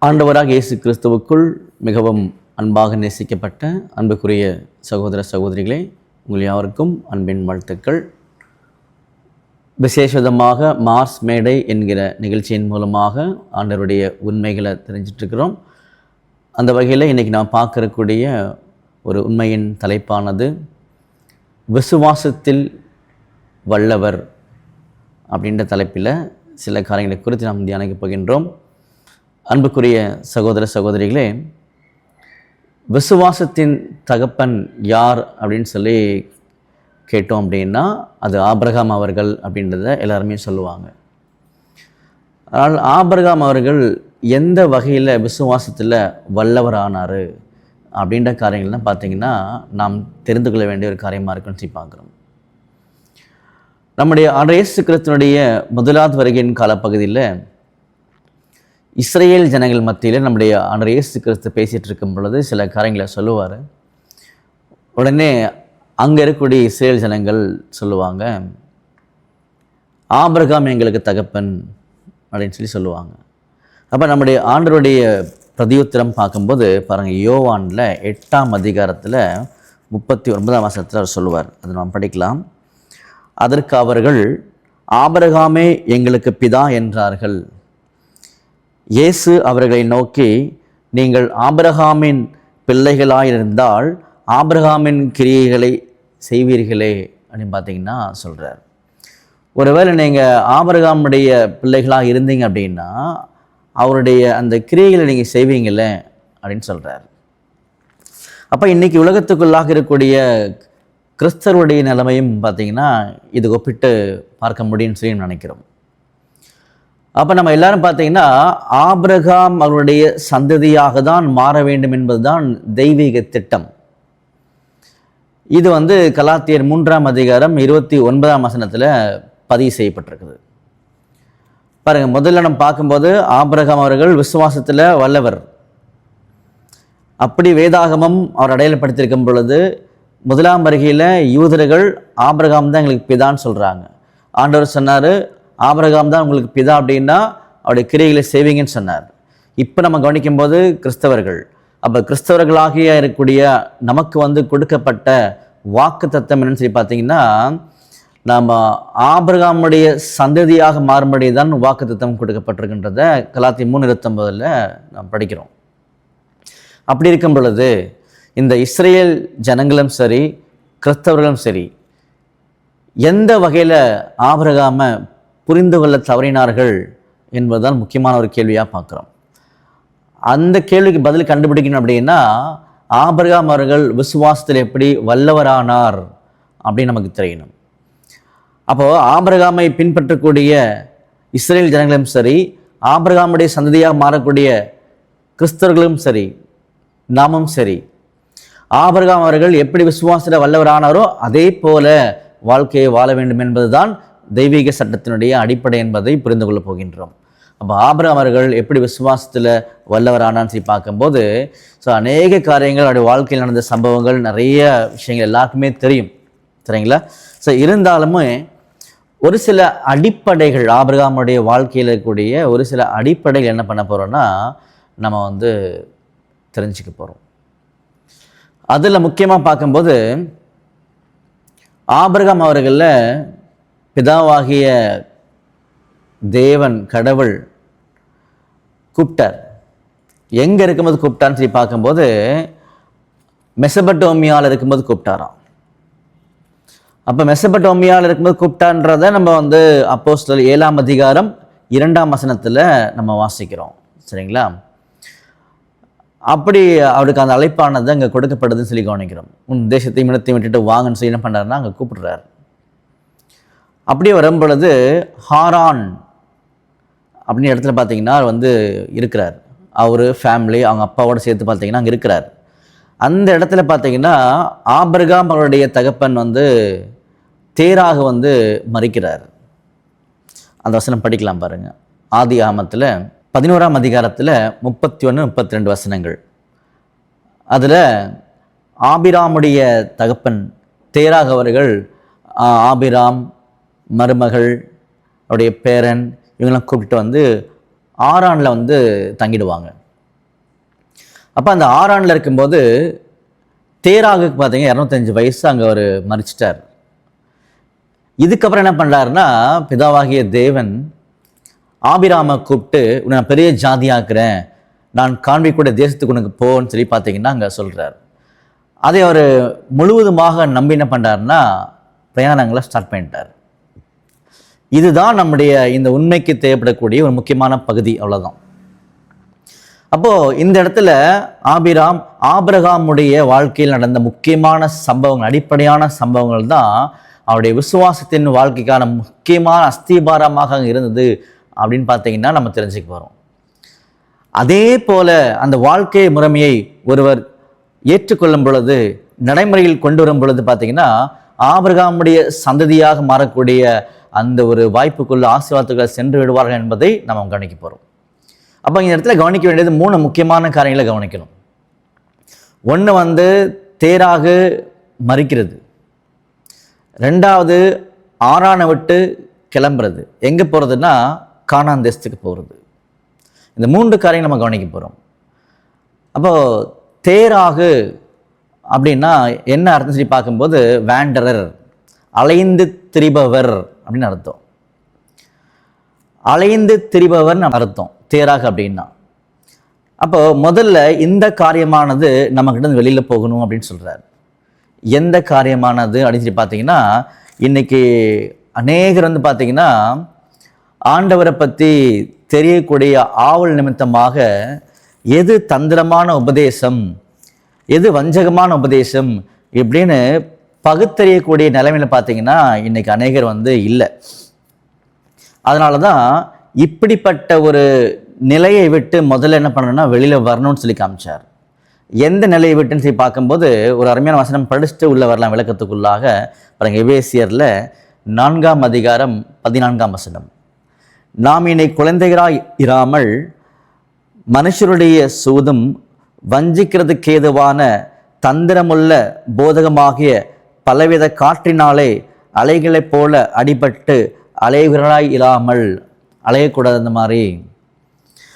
ஆண்டவராக இயேசு கிறிஸ்துவுக்குள் மிகவும் அன்பாக நேசிக்கப்பட்ட அன்புக்குரிய சகோதர சகோதரிகளே, உங்கள் யாவருக்கும் அன்பின் வாழ்த்துக்கள். விசேஷமாக மார்ஸ் மேடை என்கிற நிகழ்ச்சியின் மூலமாக ஆண்டவருடைய உண்மைகளை தெரிஞ்சிட்ருக்கிறோம். அந்த வகையில் இன்றைக்கி நான் பார்க்கக்கூடிய ஒரு உண்மையின் தலைப்பானது விசுவாசத்தில் வல்லவர் அப்படின்ற தலைப்பில் சில காரியங்களை குறித்து நாம் தியானிக்க போகின்றோம். அன்புக்குரிய சகோதர சகோதரிகளே, விசுவாசத்தின் தகப்பன் யார் அப்படின்னு சொல்லி கேட்டோம் அப்படின்னா அது ஆபிரகாம் அவர்கள் அப்படின்றத எல்லாருமே சொல்லுவாங்க. ஆனால் ஆபிரகாம் அவர்கள் எந்த வகையில் விசுவாசத்தில் வல்லவர் ஆனார் அப்படின்ற காரியங்கள்லாம் பார்த்திங்கன்னா நாம் தெரிந்து கொள்ள வேண்டிய ஒரு காரியமாக இருக்குன்னு சொல்லி பார்க்குறோம். நம்முடைய இயேசு கிறிஸ்துவினுடைய முதலாவது வருகையின் காலப்பகுதியில் இஸ்ரேல் ஜனங்கள் மத்தியில் நம்முடைய இயேசு கிறிஸ்து பேசிகிட்டு இருக்கும் பொழுது சில காரியங்களை சொல்லுவார். உடனே அங்கே இருக்கக்கூடிய இஸ்ரேல் ஜனங்கள் சொல்லுவாங்க, ஆபிரகாம் எங்களுக்கு தகப்பன் அப்படின்னு சொல்லி சொல்லுவாங்க. அப்போ நம்முடைய ஆண்டவருடைய பிரதியுத்திரம் பார்க்கும்போது பாருங்கள், யோவானில் 8ஆம் அதிகாரத்தில் 39ஆம் வசனத்தில் அவர் சொல்லுவார். அதை நாம் படிக்கலாம். அதற்கு அவர்கள், ஆபிரகாமே எங்களுக்கு பிதா என்றார்கள். இயேசு அவர்களை நோக்கி, நீங்கள் ஆபிரகாமின் பிள்ளைகளாயிருந்தால் ஆபிரகாமின் கிரியைகளை செய்வீர்களே அப்படின்னு பார்த்தீங்கன்னா சொல்கிறார். ஒருவேளை நீங்கள் ஆபிரகாமுடைய பிள்ளைகளாக இருந்தீங்க அப்படின்னா அவருடைய அந்த கிரியைகளை நீங்கள் செய்வீங்களே அப்படின்னு சொல்கிறார். அப்போ இன்றைக்கி உலகத்துக்குள்ளாக இருக்கக்கூடிய கிறிஸ்தவருடைய நிலைமையும் பார்த்திங்கன்னா இது ஒப்பிட்டு பார்க்க முடியும்னு சொல்லி நினைக்கிறோம். அப்போ நம்ம எல்லாரும் பார்த்திங்கன்னா ஆபிரகாம் அவருடைய சந்ததியாக தான் மாற வேண்டும் என்பது தான் தெய்வீக திட்டம். இது கலாத்தியர் 3ஆம் அதிகாரம் 29ஆம் வசனத்தில் பதிவு செய்யப்பட்டிருக்குது. பாருங்கள், முதல்ல நம்ம பார்க்கும்போது ஆபிரகாம் அவர்கள் விசுவாசத்தில் வல்லவர். அப்படி வேதாகமம் அவர் அடையாளப்படுத்தியிருக்கும் பொழுது முதலாம் வருகையில் யூதர்கள் ஆபிரகாம் தான் எங்களுக்கு பிதான்னு சொல்கிறாங்க. ஆண்டவர் சொன்னார், ஆபிரகாம் தான் உங்களுக்கு பிதா அப்படின்னா அவருடைய கிரியைகளை செய்வீங்கன்னு சொன்னார். இப்போ நம்ம கவனிக்கும்போது கிறிஸ்தவர்கள், அப்போ கிறிஸ்தவர்களாகிய இருக்கக்கூடிய நமக்கு கொடுக்கப்பட்ட வாக்கு தத்தம் என்னன்னு சொல்லி பார்த்தீங்கன்னா, நாம் ஆபிரகாமுடைய சந்ததியாக மாறும்படி தான் வாக்கு தத்தம் கொடுக்கப்பட்டிருக்கின்றத கலாத்தியர் 3:29 நாம் படிக்கிறோம். அப்படி இருக்கும் பொழுது இந்த இஸ்ரேல் ஜனங்களும் சரி கிறிஸ்தவர்களும் சரி எந்த வகையில் ஆபிரகாமை புரிந்து கொள்ள தவறினார்கள் என்பதுதான் முக்கியமான ஒரு கேள்வியாக பார்க்குறோம். அந்த கேள்விக்கு பதில் கண்டுபிடிக்கணும் அப்படின்னா ஆபிரகாம் அவர்கள் விசுவாசத்தில் எப்படி வல்லவரானார் அப்படின்னு நமக்கு தெரியணும். அப்போது ஆபிரகாமை பின்பற்றக்கூடிய இஸ்ரேல் ஜனங்களும் சரி ஆபிரகாமுடைய சந்ததியாக மாறக்கூடிய கிறிஸ்தவர்களும் சரி நாமும் சரி ஆபிரகாம் அவர்கள் எப்படி விசுவாசத்தில் வல்லவரானாரோ அதே போல வாழ்க்கையை வாழ வேண்டும் என்பதுதான் தெய்வீக சட்டத்தினுடைய அடிப்படை என்பதை புரிந்து கொள்ளப் போகின்றோம். அப்போ ஆபிரகாம் அவர்கள் எப்படி விசுவாசத்தில் வல்லவரானான்னு சொல்லி பார்க்கும்போது அநேக காரியங்கள் அவருடைய வாழ்க்கையில் நடந்த சம்பவங்கள் நிறைய விஷயங்கள் எல்லாருக்குமே தெரியும், சரிங்களா? இருந்தாலுமே ஒரு சில அடிப்படைகள் ஆபிரகாமுடைய வாழ்க்கையில் இருக்கக்கூடிய ஒரு சில அடிப்படைகள் என்ன பண்ண போகிறோன்னா நம்ம தெரிஞ்சுக்க போகிறோம். அதில் முக்கியமாக பார்க்கும்போது ஆபிரகாம் அவர்களில் பிதாவாகிய தேவன் கடவுள் கூப்பிட்டார். எங்கே இருக்கும்போது கூப்பிட்டான்னு சொல்லி பார்க்கும்போது மெசபடோமியாவில் இருக்கும்போது கூப்பிட்டாராம். அப்போ மெசபடோமியாவில் இருக்கும்போது கூப்பிட்டான்றதை நம்ம அப்போஸ்தலர் 7ஆம் அதிகாரம் 2ஆம் வசனத்தில் நம்ம வாசிக்கிறோம், சரிங்களா? அப்படி அவருக்கு அந்த அழைப்பானது அங்கே கொடுக்கப்படுதுன்னு சொல்லி கவனிக்கிறோம். உன் தேசத்தையும் இடத்தையும் விட்டுட்டு வாங்கன்னு சொல்லி என்ன பண்ணுறாருன்னா அங்கே கூப்பிடுறாரு. அப்படியே வரும் பொழுது ஹாரான் அப்படின்னு இடத்துல பார்த்தீங்கன்னா இருக்கிறார். அவர் ஃபேமிலி அவங்க அப்பாவோடு சேர்த்து பார்த்தீங்கன்னா அங்கே இருக்கிறார். அந்த இடத்துல பார்த்தீங்கன்னா ஆபிரகாம் அவருடைய தகப்பன் தேராக மறிக்கிறார். அந்த வசனம் படிக்கலாம் பாருங்கள். ஆதி ஆகமத்தில் 11ஆம் அதிகாரத்தில் 31-32 வசனங்கள். அதில் ஆபிராமுடைய தகப்பன் தேராக அவர்கள் ஆபிராம் மருமகள் அவருடைய பேரன் இவங்கெல்லாம் கூப்பிட்டு ஆரானில் தங்கிடுவாங்க. அப்போ அந்த ஆரானில் இருக்கும்போது தேராகுக்கு பார்த்தீங்க 205 வயசு அங்கே அவர் மறிச்சிட்டார். இதுக்கப்புறம் என்ன பண்ணுறாருன்னா, பிதாவாகிய தேவன் ஆபிராமை கூப்பிட்டு உன்னை நான் பெரிய ஜாதியாக்குறேன், நான் காண்பிக்கூடிய தேசத்துக்கு உனக்கு போன்னு சொல்லி பார்த்தீங்கன்னா அங்கே சொல்கிறார். அதை அவர் முழுவதுமாக நம்பி என்ன பண்ணுறாருன்னா பிரயாணங்களை ஸ்டார்ட் பண்ணிட்டார். இதுதான் நம்முடைய இந்த உண்மைக்கு தேவைப்படக்கூடிய ஒரு முக்கியமான பகுதி, அவ்வளோதான். அப்போது இந்த இடத்துல ஆபிரகாமுடைய வாழ்க்கையில் நடந்த முக்கியமான சம்பவங்கள், அடிப்படையான சம்பவங்கள் தான் அவருடைய விசுவாசத்தின் வாழ்க்கைக்கான முக்கியமான அஸ்திபாரமாக இருந்தது அப்படின்னு பார்த்தீங்கன்னா நம்ம தெரிஞ்சுக்க போகிறோம். அதே போல அந்த வாழ்க்கை முறைமையை ஒருவர் ஏற்றுக்கொள்ளும் பொழுது, நடைமுறையில் கொண்டு வரும் பொழுது பார்த்தீங்கன்னா ஆபிரகாமுடைய சந்ததியாக மாறக்கூடிய அந்த ஒரு வாய்ப்புக்குள்ள ஆசீர்வாதத்துக்களை சென்று விடுவார்கள் என்பதை நம்ம கவனிக்க போகிறோம். அப்போ இந்த இடத்துல கவனிக்க வேண்டியது 3 முக்கியமான காரியங்களை கவனிக்கணும். ஒன்று தேராகு மறிக்கிறது, 2வது ஆரானை விட்டு கிளம்புறது, எங்கே போகிறதுன்னா கானான் தேசத்துக்கு போகிறது. இந்த 3 காரியம் நம்ம கவனிக்க போகிறோம். அப்போது தேராகு அப்படின்னா என்ன அர்த்தம் சொல்லி பார்க்கும்போது வேண்டரர், அலைந்து திரிபவர் அப்படின்னு அர்த்தம். அலைந்து திரிபவர்னு அர்த்தம் தேராகு அப்படின்னா. அப்போ முதல்ல இந்த காரியமானது நம்மக்கிட்ட வெளியில் போகணும் அப்படின்னு சொல்கிறார். எந்த காரியமானது அப்படின்னு சொல்லி பார்த்தீங்கன்னா, இன்னைக்கு அநேகர் பார்த்தீங்கன்னா ஆண்டவரை பற்றி தெரியக்கூடிய ஆவல் நிமித்தமாக எது தந்திரமான உபதேசம், எது வஞ்சகமான உபதேசம் இப்படின்னு பகுத்தறியக்கூடிய நிலைமையில் பார்த்தீங்கன்னா இன்னைக்கு அநேகர் இல்லை. அதனால தான் இப்படிப்பட்ட ஒரு நிலையை விட்டு முதல்ல என்ன பண்ணணும்னா வெளியில் வரணும்னு சொல்லி காமிச்சார். எந்த நிலையை விட்டுன்னு சொல்லி பார்க்கும்போது ஒரு அருமையான வசனம் படிச்சுட்டு உள்ள வரலாம் விளக்கத்துக்குள்ளாக பாருங்க. எபேசியரில் 4ஆம் அதிகாரம் 14ஆம் வசனம். நாம் இனி குழந்தைகளாய் இராமல் மனுஷருடைய சூதும் வஞ்சிக்கிறதுக்கேதுவான தந்திரமுள்ள போதகமாகிய பலவித காற்றினாலே அலைகளைப் போல அடிபட்டு அலைகிறளாய் இராமல், அலையக்கூடாது அந்த மாதிரி.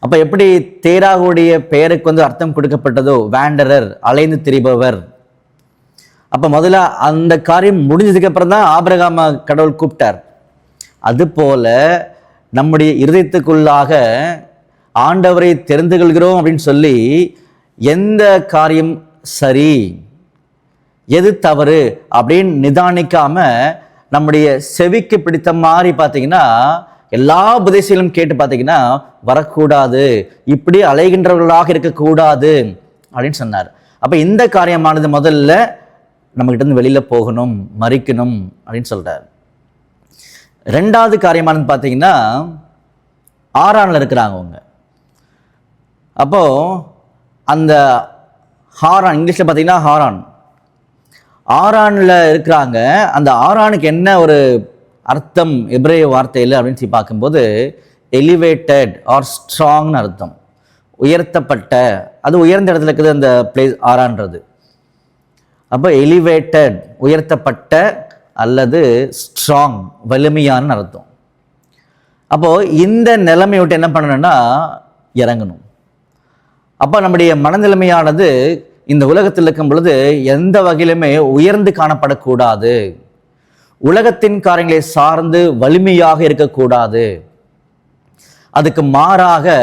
அப்போ எப்படி தேராகுடைய பெயருக்கு அர்த்தம் கொடுக்கப்பட்டதோ வேண்டரர், அலைந்து திரிபவர். அப்போ முதல்ல அந்த காரியம் முடிஞ்சதுக்கு அப்புறம் தான் ஆபிரகாம கடவுள் கூப்பிட்டார். அதுபோல நம்முடைய இருதயத்துக்குள்ளாக ஆண்டவரை தெரிந்து கொள்கிறோம் அப்படின்னு சொல்லி எந்த காரியம் சரி எது தவறு அப்படின்னு நிதானிக்காம நம்முடைய செவிக்கு பிடித்த மாதிரி பார்த்தீங்கன்னா எல்லா உபதேசங்களும் கேட்டு பார்த்தீங்கன்னா வரக்கூடாது, இப்படி அலைகின்றவர்களாக இருக்கக்கூடாது அப்படின்னு சொன்னார். அப்போ இந்த காரியமானது முதல்ல நம்மகிட்ட இருந்து வெளியில் போகணும், மறிக்கணும் அப்படின்னு சொல்கிறார். 2வது காரியமானது பார்த்தீங்கன்னா ஆரானில் இருக்கிறாங்க அவங்க. அப்போது அந்த ஹாரான், இங்கிலீஷில் பார்த்தீங்கன்னா ஆரானில் இருக்கிறாங்க. அந்த ஆரானுக்கு என்ன ஒரு அர்த்தம் எபிரேய வார்த்தையில் அப்படின்னு சொல்லி பார்க்கும்போது எலிவேட்டட் ஆர் ஸ்ட்ராங்னு அர்த்தம். உயர்த்தப்பட்ட, அது உயர்ந்த இடத்துல இருக்குது அந்த பிளேஸ் ஆரான்றது. அப்போ எலிவேட்டட் உயர்த்தப்பட்ட அல்லது ஸ்ட்ராங் வலிமையான்னு அர்த்தம். அப்போது இந்த நிலைமை விட்டு என்ன பண்ணணும்னா இறங்கணும். அப்போ நம்முடைய மனநிலைமையானது இந்த உலகத்தில் இருக்கும் பொழுது எந்த வகையிலுமே உயர்ந்து காணப்படக்கூடாது, உலகத்தின் காரியங்களை சார்ந்து வலிமையாக இருக்கக்கூடாது. அதுக்கு மாறாக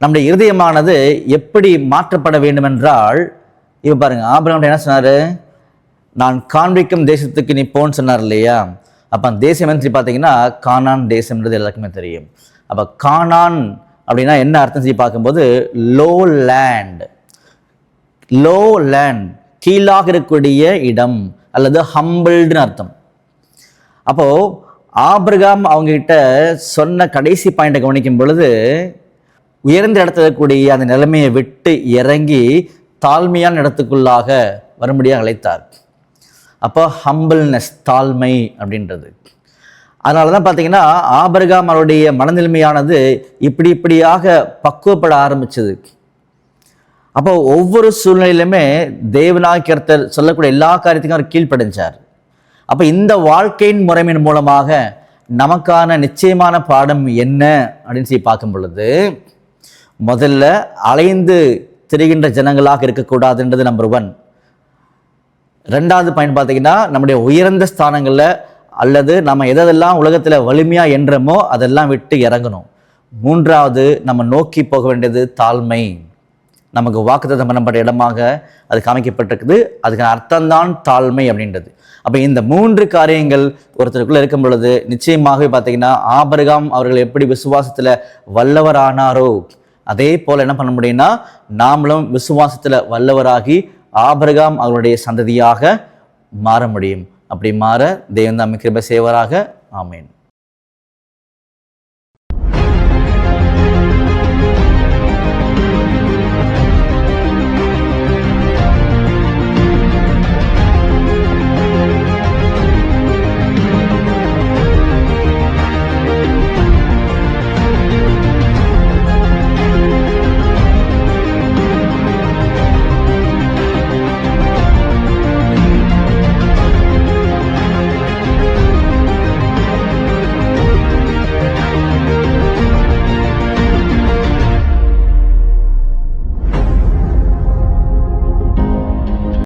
நம்முடைய இருதயமானது எப்படி மாற்றப்பட வேண்டும் என்றால், இப்போ பாருங்க ஆபிரகாம் என்ன சொன்னார், நான் காண்பிக்கும் தேசத்துக்கு நீ போன்னு சொன்னார் இல்லையா. அப்போ அந்த தேசம் என்ன சொல்லி பார்த்தீங்கன்னா கானான் தேசம்ன்றது எல்லாருக்குமே தெரியும். அப்போ கானான் அப்படின்னா என்ன அர்த்தம் சொல்லி பார்க்கும்போது லோ லேண்ட், லோ லேண்ட் கீழாக இருக்கக்கூடிய இடம் அல்லது ஹம்பிள்டுன்னு அர்த்தம். அப்போது ஆபிரகாம் அவங்ககிட்ட சொன்ன கடைசி பாயிண்டை கவனிக்கும் பொழுது உயர்ந்த இடத்துல இருக்கக்கூடிய அந்த நிலைமையை விட்டு இறங்கி தாழ்மையான இடத்துக்குள்ளாக வரும்படியாக அழைத்தார். அப்போ ஹம்பிள்னஸ், தாழ்மை அப்படின்றது. அதனால தான் பார்த்தீங்கன்னா ஆபிரகாம் அவருடைய மனநிலைமையானது இப்படியாக பக்குவப்பட ஆரம்பிச்சது. அப்போ ஒவ்வொரு சூழ்நிலையிலுமே தேவனாகிய கர்த்தர் சொல்லக்கூடிய எல்லா காரியத்துக்கும் அவர் கீழ்ப்படைஞ்சார். அப்போ இந்த வாழ்க்கையின் முறைமையின் மூலமாக நமக்கான நிச்சயமான பாடம் என்ன அப்படின்னு சொல்லி பார்க்கும் பொழுது முதல்ல அலைந்து திரிகின்ற ஜனங்களாக இருக்கக்கூடாதுன்றது நம்பர் 1. 2வது பாயிண்ட் பார்த்தீங்கன்னா, நம்முடைய உயர்ந்த ஸ்தானங்களில் அல்லது நம்ம எதெல்லாம் உலகத்தில் வலிமையாக என்றமோ அதெல்லாம் விட்டு இறங்கணும். 3வது நம்ம நோக்கி போக வேண்டியது தாழ்மை. நமக்கு வாக்குத்தத்தம் பண்ணப்பட்ட இடமாக அதுக்கு அமைக்கப்பட்டிருக்குது. அதுக்கான அர்த்தம்தான் தாழ்மை அப்படின்றது. அப்போ இந்த 3 காரியங்கள் ஒருத்தருக்குள்ளே இருக்கும் பொழுது நிச்சயமாகவே பார்த்தீங்கன்னா, ஆபிரகாம் அவர்கள் எப்படி விசுவாசத்தில் வல்லவரானாரோ அதே போல் என்ன பண்ண முடியும்னா, நாமளும் விசுவாசத்தில் வல்லவராகி ஆபிரகாம் அவருடைய சந்ததியாக மாற முடியும். அப்படி மாற தேவன் நம்மை கிருபை செய்வாராக. ஆமென்.